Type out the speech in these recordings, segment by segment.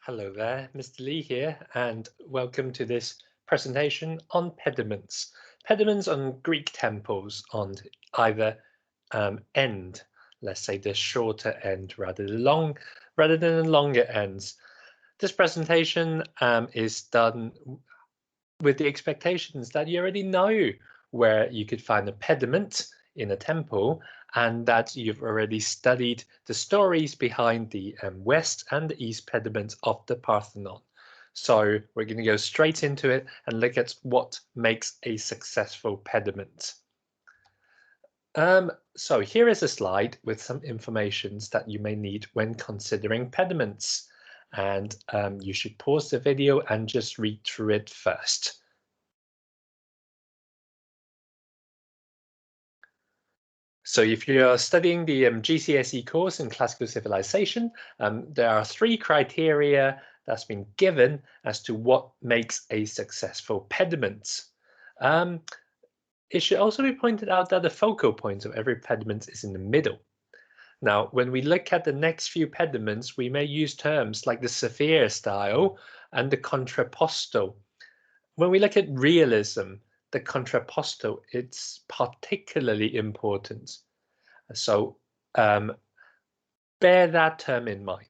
Hello there, Mr. Lee here, and welcome to this presentation on pediments. Pediments on Greek temples on either end, let's say the shorter end rather than the longer ends. This presentation is done with the expectations that you already know where you could find a pediment in a temple and that you've already studied the stories behind the west and the east pediments of the Parthenon. So we're going to go straight into it and look at what makes a successful pediment. So here is a slide with some information that you may need when considering pediments. And you should pause the video and just read through it first. So if you're studying the GCSE course in classical civilization, there are three criteria that's been given as to what makes a successful pediment. It should also be pointed out that the focal point of every pediment is in the middle. Now, when we look at the next few pediments, we may use terms like the severe style and the contrapposto. When we look at realism, the contrapposto, it's particularly important. So bear that term in mind.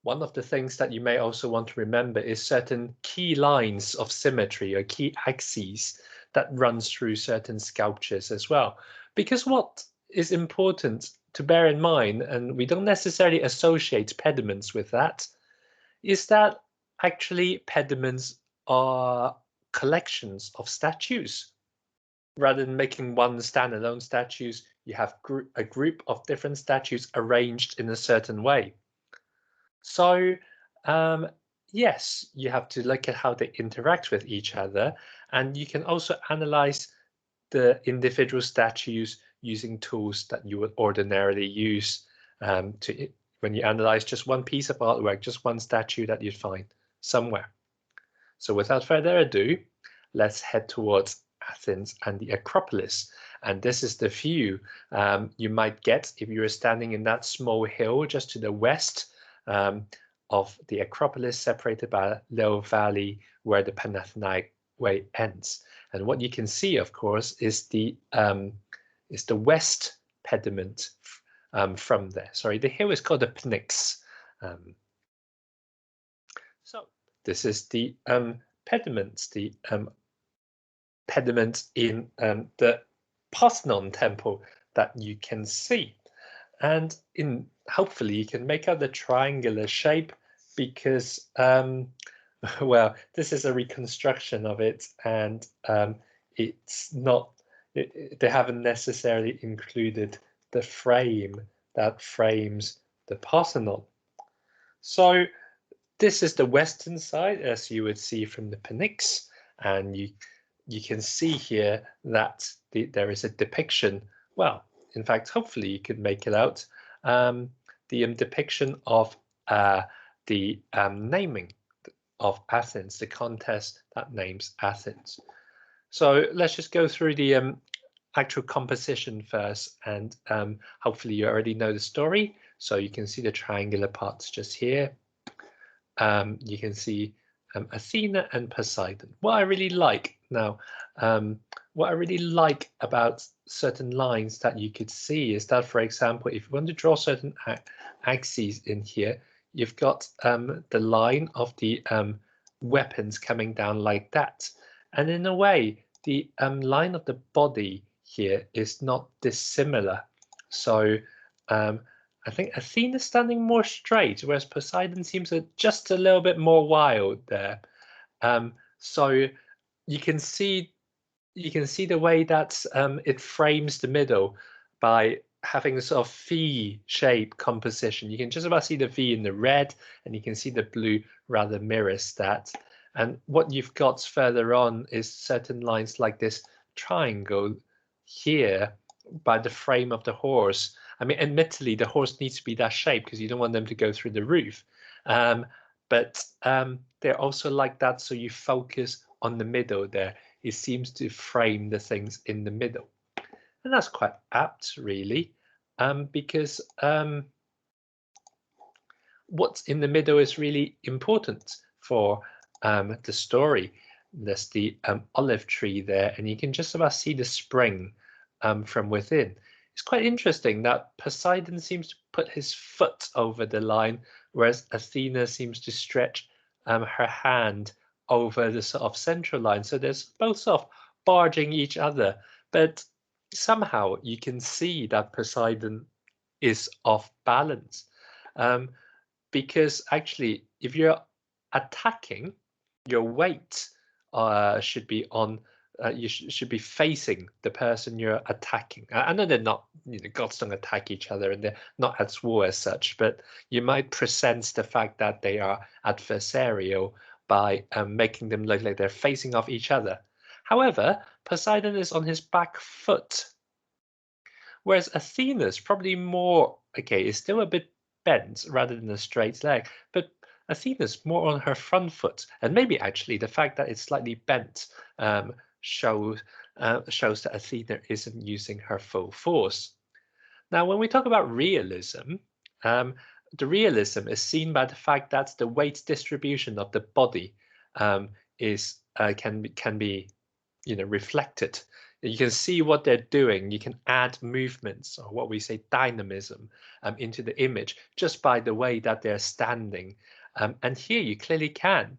One of the things that you may also want to remember is certain key lines of symmetry or key axes that runs through certain sculptures as well. Because what is important to bear in mind, and we don't necessarily associate pediments with that, is that actually pediments are collections of statues. Rather than making one standalone statues, you have a group of different statues arranged in a certain way. So yes, you have to look at how they interact with each other, and you can also analyze the individual statues using tools that you would ordinarily use when you analyze just one piece of artwork, just one statue that you'd find somewhere. So without further ado, let's head towards Athens and the Acropolis. And this is the view you might get if you were standing in that small hill just to the west of the Acropolis, separated by a little valley where the Panathinaik Way ends. And what you can see, of course, is the west pediment from there. Sorry, the hill is called the Pnyx. So this is the pediments, the pediment in the Pastanom Temple that you can see. And hopefully you can make out the triangular shape because, well, this is a reconstruction of it, and it's not, they haven't necessarily included the frame that frames the Parthenon. So this is the western side, as you would see from the Pnyx, and you can see here that there is a depiction. Well, in fact, hopefully you could make it out. The depiction of the naming of Athens, the contest that names Athens. So let's just go through the actual composition first, and hopefully you already know the story. So you can see the triangular parts just here. You can see Athena and Poseidon. What I really like now, what I really like about certain lines that you could see is that, for example, if you want to draw certain axes in here, you've got the line of the weapons coming down like that. And in a way, the line of the body here is not dissimilar. So I think Athena's standing more straight, whereas Poseidon seems just a little bit more wild there. So you can see the way that it frames the middle by having a sort of V-shaped composition. You can just about see the V in the red, and you can see the blue rather mirrors that. And what you've got further on is certain lines like this triangle here by the frame of the horse. I mean, admittedly, the horse needs to be that shape because you don't want them to go through the roof. But they're also like that, so you focus on the middle there. It seems to frame the things in the middle. And that's quite apt, really, because what's in the middle is really important for the story. There's the olive tree there, and you can just about see the spring from within. It's quite interesting that Poseidon seems to put his foot over the line, whereas Athena seems to stretch her hand over the sort of central line. So there's both sort of barging each other, but somehow you can see that Poseidon is off balance. Because actually, if you're attacking, your weight should be on. You should be facing the person you're attacking. I know they're not, gods don't attack each other and they're not at war as such, but you might present the fact that they are adversarial by making them look like they're facing off each other. However, Poseidon is on his back foot, whereas Athena's probably more, okay, is still a bit bent rather than a straight leg, but Athena's more on her front foot, and maybe actually the fact that it's slightly bent shows that Athena isn't using her full force. Now, when we talk about realism, the realism is seen by the fact that the weight distribution of the body is can be reflected. You can see what they're doing. You can add movements, or what we say dynamism, into the image just by the way that they're standing. And here you clearly can.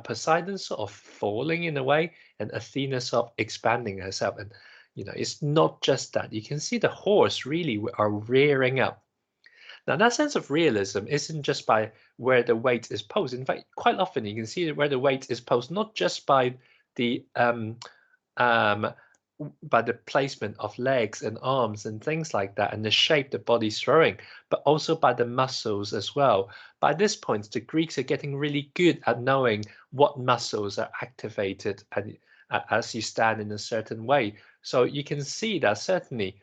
Poseidon sort of falling in a way, and Athena sort of expanding herself. And it's not just that. You can see the horse really are rearing up. Now, that sense of realism isn't just by where the weight is posed. In fact, quite often you can see where the weight is posed, not just by the placement of legs and arms and things like that, and the shape the body's throwing, but also by the muscles as well. By this point, the Greeks are getting really good at knowing what muscles are activated and as you stand in a certain way. So you can see that certainly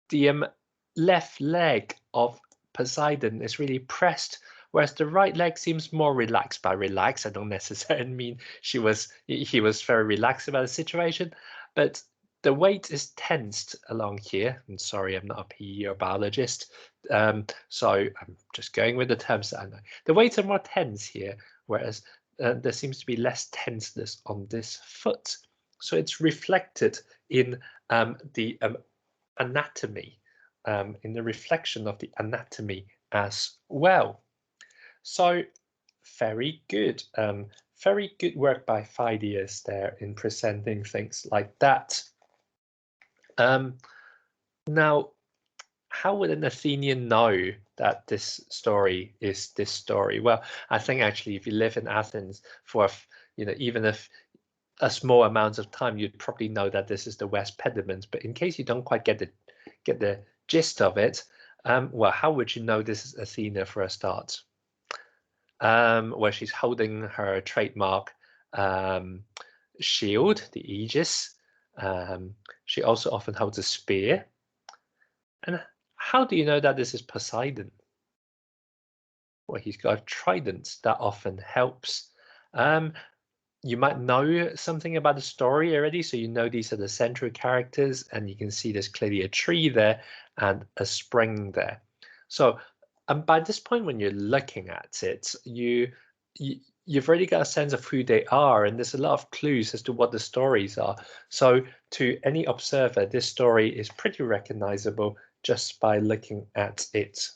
the left leg of Poseidon is really pressed, whereas the right leg seems more relaxed. By relaxed, I don't necessarily mean he was very relaxed about the situation, but the weight is tensed along here. I'm sorry, I'm not a PE or biologist, so I'm just going with the terms that I know. The weights are more tense here, whereas there seems to be less tenseness on this foot. So it's reflected in the anatomy, in the reflection of the anatomy as well. So very good work by Phidias there in presenting things like that. Now, how would an Athenian know that this story is this story? Well, I think actually if you live in Athens for even if a small amount of time, you'd probably know that this is the West Pediment. But in case you don't quite get the gist of it, well, how would you know this is Athena for a start? Where she's holding her trademark shield, the aegis. She also often holds a spear. And how do you know that this is Poseidon? Well, he's got a trident that often helps. You might know something about the story already, so you know these are the central characters, and you can see there's clearly a tree there and a spring there. So by this point, when you're looking at it, you've already got a sense of who they are, and there's a lot of clues as to what the stories are. So to any observer, this story is pretty recognizable just by looking at it.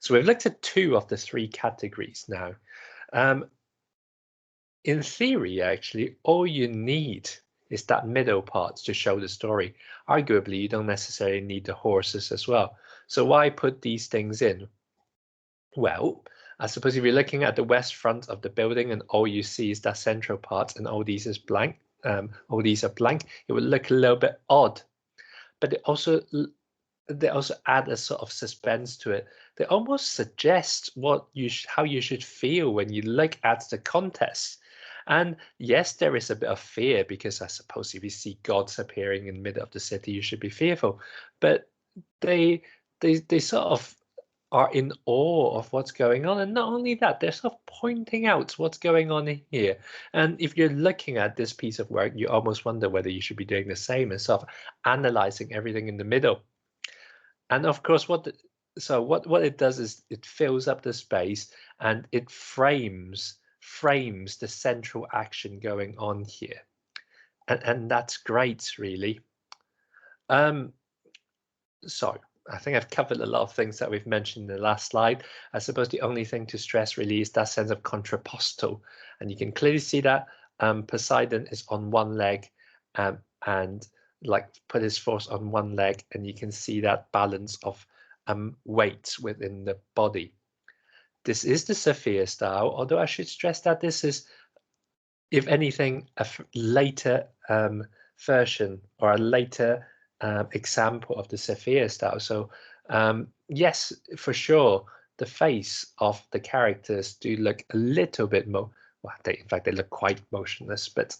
So we've looked at 2 of the 3 categories now. In theory, actually, all you need is that middle part to show the story. Arguably, you don't necessarily need the horses as well. So why put these things in? Well, I suppose if you're looking at the west front of the building and all you see is that central part and all these is blank, all these are blank, it would look a little bit odd. But they also add a sort of suspense to it. They almost suggest how you should feel when you look at the contest. And yes, there is a bit of fear, because I suppose if you see gods appearing in the middle of the city, you should be fearful. But they sort of are in awe of what's going on. And not only that, they're sort of pointing out what's going on here. And if you're looking at this piece of work, you almost wonder whether you should be doing the same and sort of analyzing everything in the middle. And of course, what so what it does is it fills up the space and it frames the central action going on here, and that's great, really. So I think I've covered a lot of things that we've mentioned in the last slide. I suppose the only thing to stress really is that sense of contrapposto, and you can clearly see that Poseidon is on one leg and like put his force on one leg, and you can see that balance of weight within the body. This is the Sophia style, although I should stress that this is, if anything, a later version or a later example of the Sophia style. So yes, for sure, the face of the characters do look a little bit more, well, in fact, they look quite motionless, but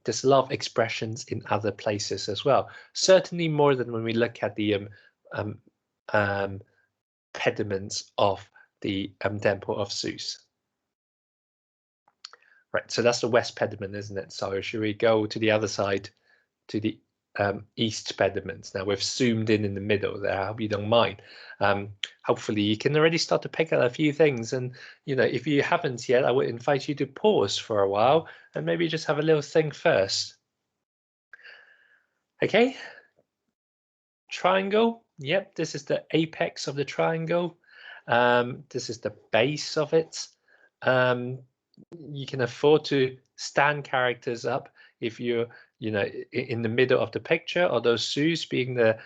there's a lot of expressions in other places as well. Certainly more than when we look at the pediments of the temple of Zeus. Right, so that's the west pediment, isn't it? So should we go to the other side, to the east pediments? Now we've zoomed in the middle there. I hope you don't mind. Hopefully you can already start to pick out a few things, and if you haven't yet, I would invite you to pause for a while and maybe just have a little think first. Okay, triangle. Yep, this is the apex of the triangle. This is the base of it. You can afford to stand characters up if you're in the middle of the picture, although Zeus, being the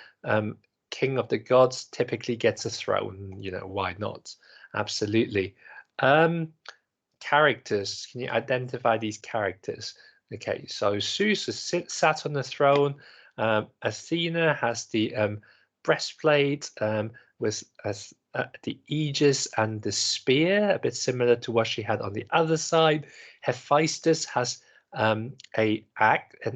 king of the gods, typically gets a throne. Why not? Absolutely. Characters, can you identify these characters? Okay, so Zeus is sat on the throne. Athena has the breastplate with the aegis and the spear, a bit similar to what she had on the other side. Hephaestus has an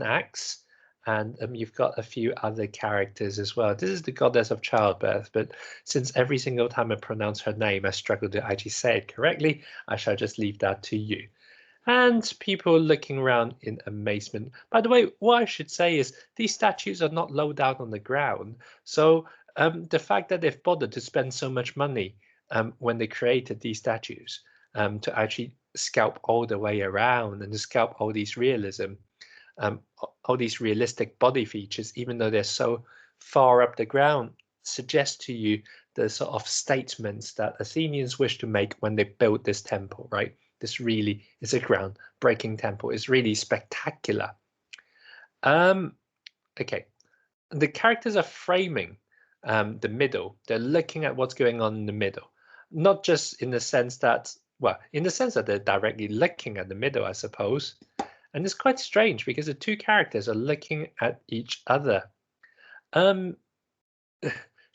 axe, and you've got a few other characters as well. This is the goddess of childbirth, but since every single time I pronounce her name, I struggle to actually say it correctly, I shall just leave that to you. And people looking around in amazement. By the way, what I should say is these statues are not low down on the ground. So the fact that they've bothered to spend so much money when they created these statues to actually sculpt all the way around and to sculpt all these all these realistic body features, even though they're so far up the ground, suggest to you the sort of statements that Athenians wished to make when they built this temple, right? This really is a groundbreaking temple. It's really spectacular. Okay, the characters are framing the middle. They're looking at what's going on in the middle, not just in the sense that, well, in the sense that they're directly looking at the middle, I suppose. And it's quite strange because the two characters are looking at each other.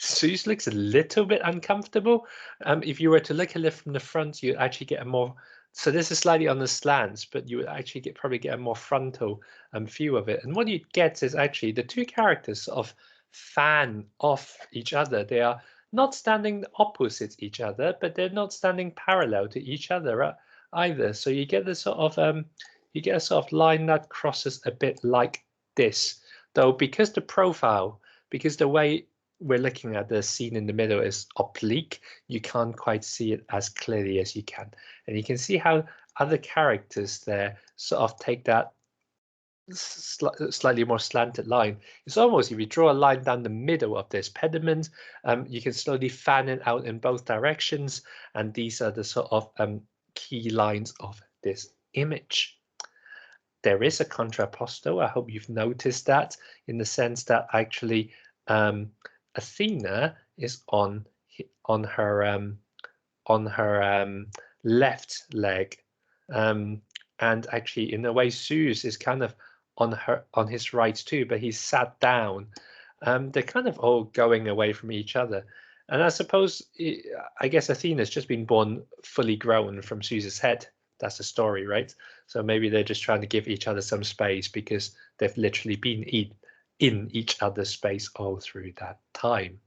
Zeus looks a little bit uncomfortable. If you were to look at it from the front, you'd actually get a more, so this is slightly on the slants, but you would actually probably get a more frontal view of it. And what you'd get is actually the two characters sort of fan off each other. They are not standing opposite each other, but they're not standing parallel to each other either. So you get the sort of you get a sort of line that crosses a bit like this, though, because the way we're looking at the scene in the middle is oblique, you can't quite see it as clearly as you can. And you can see how other characters there sort of take that slightly more slanted line. It's almost, if you draw a line down the middle of this pediment, you can slowly fan it out in both directions. And these are the sort of key lines of this image. There is a contrapposto. I hope you've noticed that, in the sense that actually Athena is on her left leg, and actually in a way Zeus is kind of on his right too, but he's sat down. They're kind of all going away from each other, and I guess Athena's just been born fully grown from Zeus's head. That's the story, right? So maybe they're just trying to give each other some space because they've literally been in each other's space all through that time.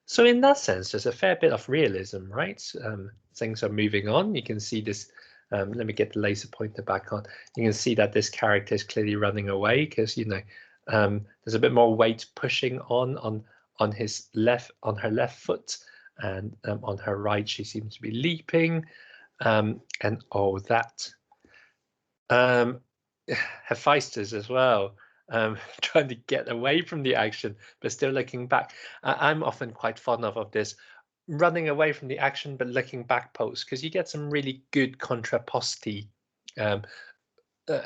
So in that sense, there's a fair bit of realism, right? Things are moving on. You can see this. Let me get the laser pointer back on. You can see that this character is clearly running away because there's a bit more weight pushing on on her left foot, and on her right she seems to be leaping, and all that. Hephaestus as well, trying to get away from the action, but still looking back. I'm often quite fond of this running away from the action, but looking back pose, because you get some really good contrapposti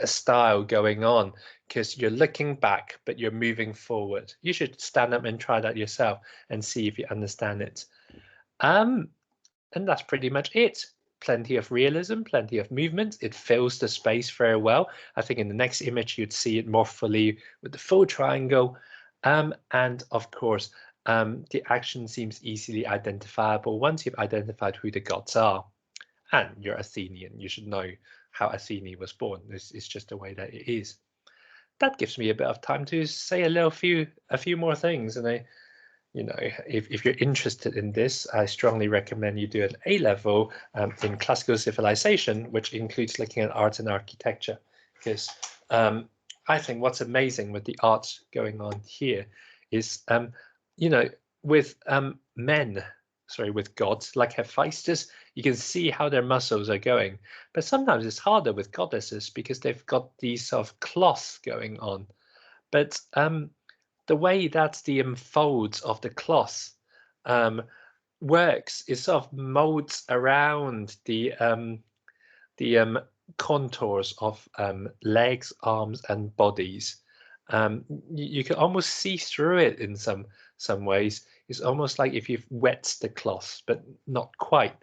style going on, because you're looking back, but you're moving forward. You should stand up and try that yourself and see if you understand it. And that's pretty much it. Plenty of realism, plenty of movement. It fills the space very well. I think in the next image you'd see it more fully with the full triangle. And of course, the action seems easily identifiable once you've identified who the gods are. And you're Athenian, you should know how Athene was born. This is just the way that it is. That gives me a bit of time to say a few more things, and if you're interested in this, I strongly recommend you do an A-level in classical civilization, which includes looking at art and architecture, because I think what's amazing with the art going on here is, with with gods like Hephaestus, you can see how their muscles are going. But sometimes it's harder with goddesses because they've got these sort of cloths going on. But the way that the folds of the cloth works is sort of molds around the contours of legs, arms, and bodies. You can almost see through it in some ways. It's almost like if you've wet the cloth, but not quite.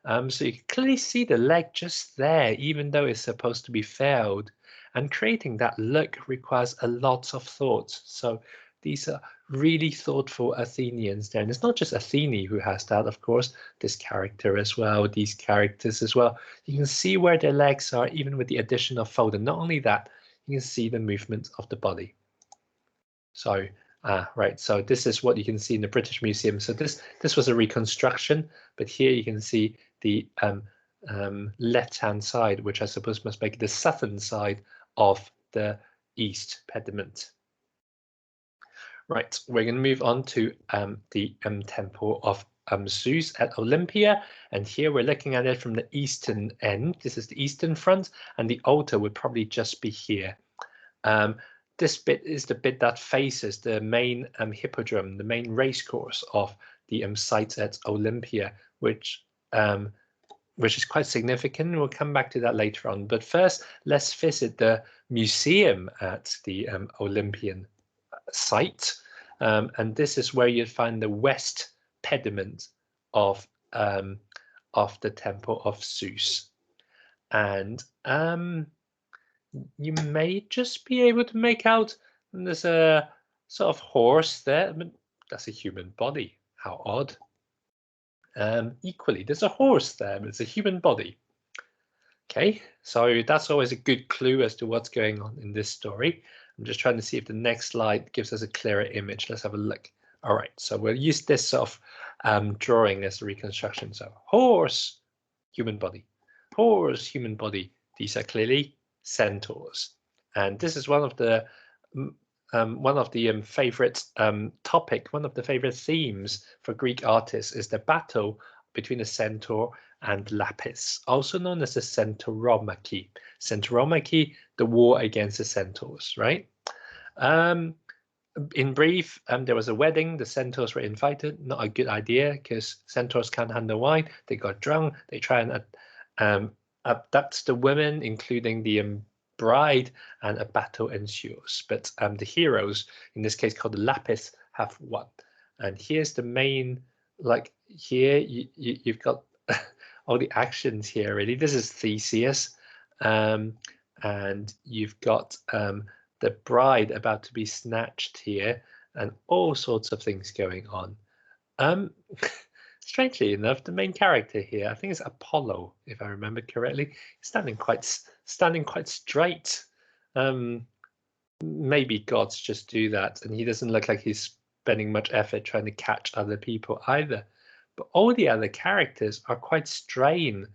So you can clearly see the leg just there, even though it's supposed to be furled. And creating that look requires a lot of thought. So these are really thoughtful Athenians there. And it's not just Athene who has that, of course, this character as well, these characters as well. You can see where their legs are, even with the addition of fold. And not only that, you can see the movement of the body. So, right, so this is what you can see in the British Museum. So this was a reconstruction, but here you can see the left-hand side, which I suppose must make the southern side of the East Pediment. Right, we're going to move on to the temple of Zeus at Olympia, and here we're looking at it from the eastern end. This is the eastern front, and the altar would probably just be here. This bit is the bit that faces the main hippodrome, the main racecourse of the site at Olympia, which is quite significant. We'll come back to that later on. But first, let's visit the museum at the Olympian site, and this is where you'd find the west pediment of the temple of Zeus, and you may just be able to make out there's a sort of horse there, but that's a human body. How odd. Equally, there's a horse there, but it's a human body. Okay, so that's always a good clue as to what's going on in this story. I'm just trying to see if the next slide gives us a clearer image. Let's have a look. All right, so we'll use this sort of drawing as a reconstruction. So horse, human body, horse, human body. These are clearly centaurs, and this is one of the favorite one of the favorite themes for Greek artists is the battle between a centaur and Lapis, also known as the Centauromachy. Centauromachy, the war against the centaurs, right? In brief, there was a wedding. The centaurs were invited. Not a good idea because centaurs can't handle wine. They got drunk. They try and abduct the women, including the bride, and a battle ensues. But the heroes, in this case called the Lapis, have won. And here's the main, like here you've got all the actions here really. This is Theseus, and you've got the bride about to be snatched here, and all sorts of things going on. Strangely enough, the main character here, I think it's Apollo, if I remember correctly, standing quite straight. Maybe gods just do that, and he doesn't look like he's spending much effort trying to catch other people either. But all the other characters are quite strained.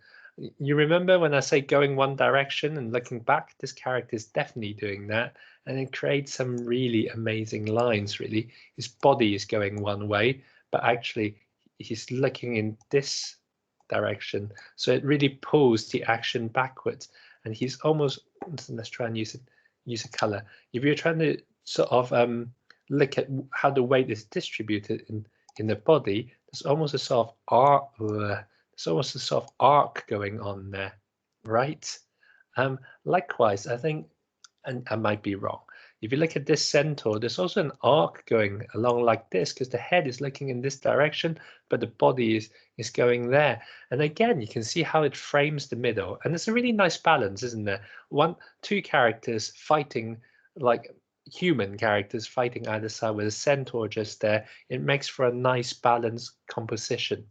You remember when I say going one direction and looking back? This character is definitely doing that, and it creates some really amazing lines, really. His body is going one way, but actually he's looking in this direction. So it really pulls the action backwards, and he's almost, let's try and use a color. If you're trying to sort of look at how the weight is distributed in the body, there's almost a sort of arc going on there, right? Likewise, I think, and I might be wrong, if you look at this centaur, there's also an arc going along like this, because the head is looking in this direction, but the body is going there. And again, you can see how it frames the middle, and it's a really nice balance, isn't there? Two characters fighting, like human characters fighting either side with a centaur just there. It makes for a nice balanced composition.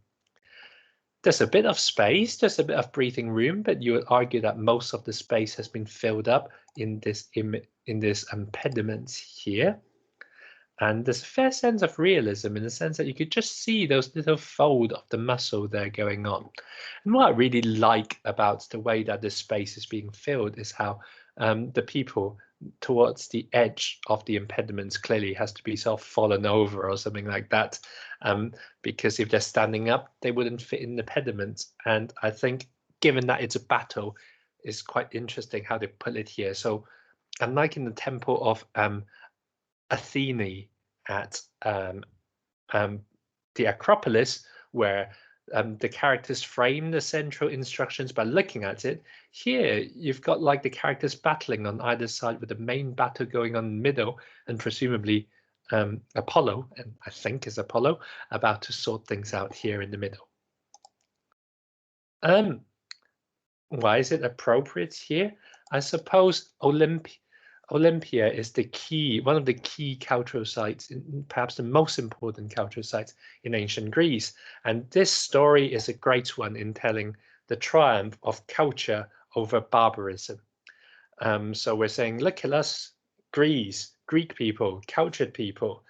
There's a bit of space, there's a bit of breathing room, but you would argue that most of the space has been filled up in this pediments here. And there's a fair sense of realism in the sense that you could just see those little fold of the muscle there going on. And what I really like about the way that this space is being filled is how the people towards the edge of the impediments clearly has to be sort of fallen over or something like that, because if they're standing up, they wouldn't fit in the pediments. And I think, given that it's a battle, it's quite interesting how they put it here. So, unlike in the temple of Athene at the Acropolis, where the characters frame the central instructions by looking at it, here you've got like the characters battling on either side, with the main battle going on in the middle, and presumably Apollo, and I think is Apollo, about to sort things out here in the middle. Why is it appropriate here? I suppose Olympia is one of the key cultural sites, perhaps the most important cultural sites in ancient Greece. And this story is a great one in telling the triumph of culture over barbarism. So we're saying, look at us, Greek people, cultured people.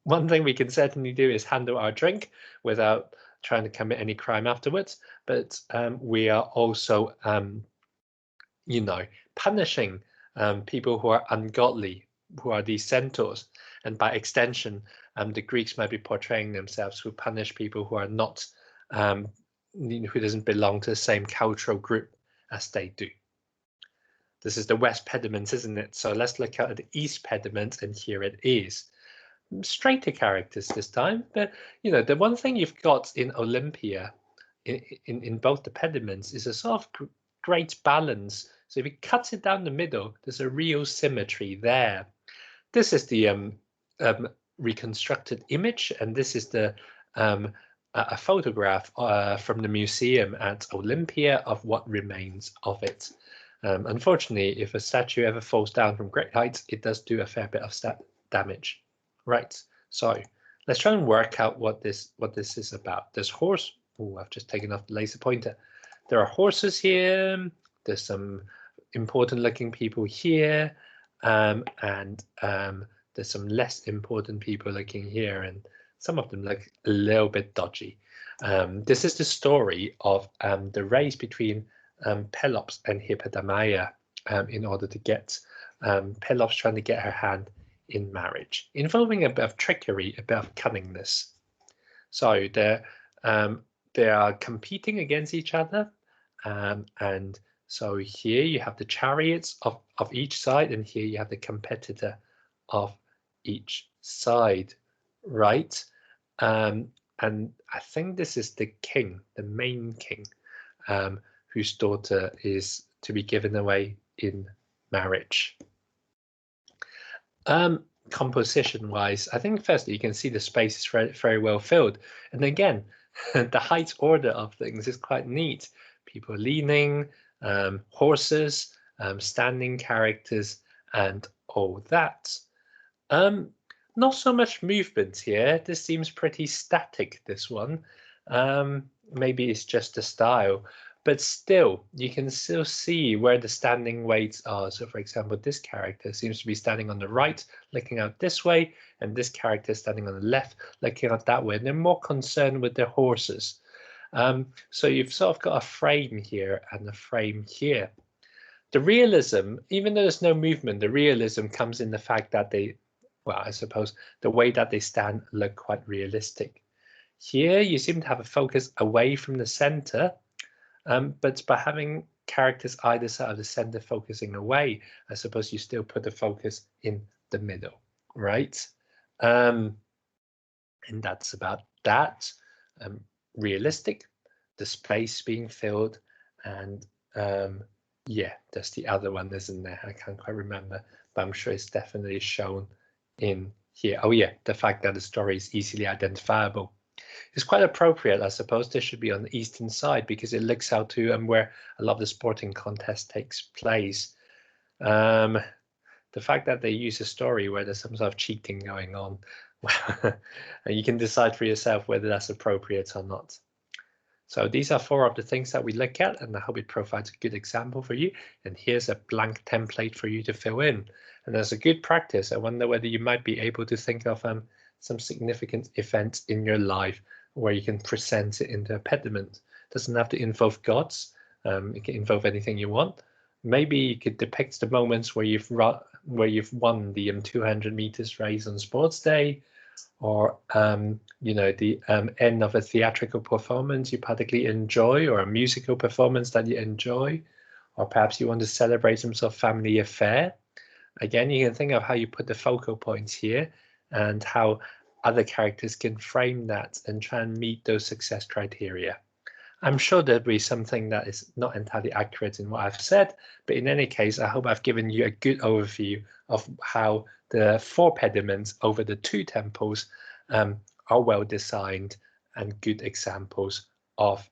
One thing we can certainly do is handle our drink without trying to commit any crime afterwards. But we are also, punishing people who are ungodly, who are these centaurs, and by extension, the Greeks might be portraying themselves who punish people who are not, who doesn't belong to the same cultural group as they do. This is the West Pediment, isn't it? So let's look at the East Pediment, and here it is. Straighter characters this time, but the one thing you've got in Olympia, in both the pediments, is a sort of great balance. So if you cut it down the middle, there's a real symmetry there. This is the reconstructed image, and this is the a photograph from the museum at Olympia of what remains of it. Unfortunately, if a statue ever falls down from great heights, it does do a fair bit of damage. Right, so let's try and work out what this is about. There's horse. Oh, I've just taken off the laser pointer. There are horses here. There's some important looking people here, and there's some less important people looking here, and some of them look a little bit dodgy. This is the story of the race between Pelops and Hippodamia in order to get Pelops trying to get her hand in marriage, involving a bit of trickery, a bit of cunningness. So they are competing against each other, and so here you have the chariots of each side, and here you have the competitor of each side, right? And I think this is the king, the main king, whose daughter is to be given away in marriage. Composition-wise, I think firstly you can see the space is very, very well filled, and again, the height order of things is quite neat. People leaning, horses, standing characters, and all that. Not so much movement here. This seems pretty static, this one. Maybe it's just a style, but still, you can still see where the standing weights are. So for example, this character seems to be standing on the right, looking out this way, and this character standing on the left, looking out that way. And they're more concerned with their horses. So you've sort of got a frame here and a frame here. the realism, even though there's no movement, the realism comes in the fact that they, well, I suppose the way that they stand look quite realistic. Here you seem to have a focus away from the center, but by having characters either side of the center focusing away, I suppose you still put the focus in the middle, right? And that's about that. Realistic, the space being filled, and yeah, there's the other one, isn't there? I can't quite remember, but I'm sure it's definitely shown in here. Oh yeah, the fact that the story is easily identifiable. It's quite appropriate, I suppose. This should be on the eastern side because it looks out to where a lot of the sporting contest takes place. The fact that they use a story where there's some sort of cheating going on, and you can decide for yourself whether that's appropriate or not. So these are 4 of the things that we look at, and I hope it provides a good example for you. And here's a blank template for you to fill in. And as a good practice, I wonder whether you might be able to think of some significant events in your life where you can present it into a pediment. It doesn't have to involve gods. It can involve anything you want. Maybe you could depict the moments where you've won the 200 meters race on sports day, or you know, the end of a theatrical performance you particularly enjoy, or a musical performance that you enjoy, or perhaps you want to celebrate some sort of family affair. Again, you can think of how you put the focal points here and how other characters can frame that and try and meet those success criteria. I'm sure there'll be something that is not entirely accurate in what I've said, but in any case, I hope I've given you a good overview of how the 4 pediments over the 2 temples are well designed and good examples of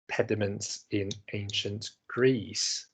pediments in ancient Greece.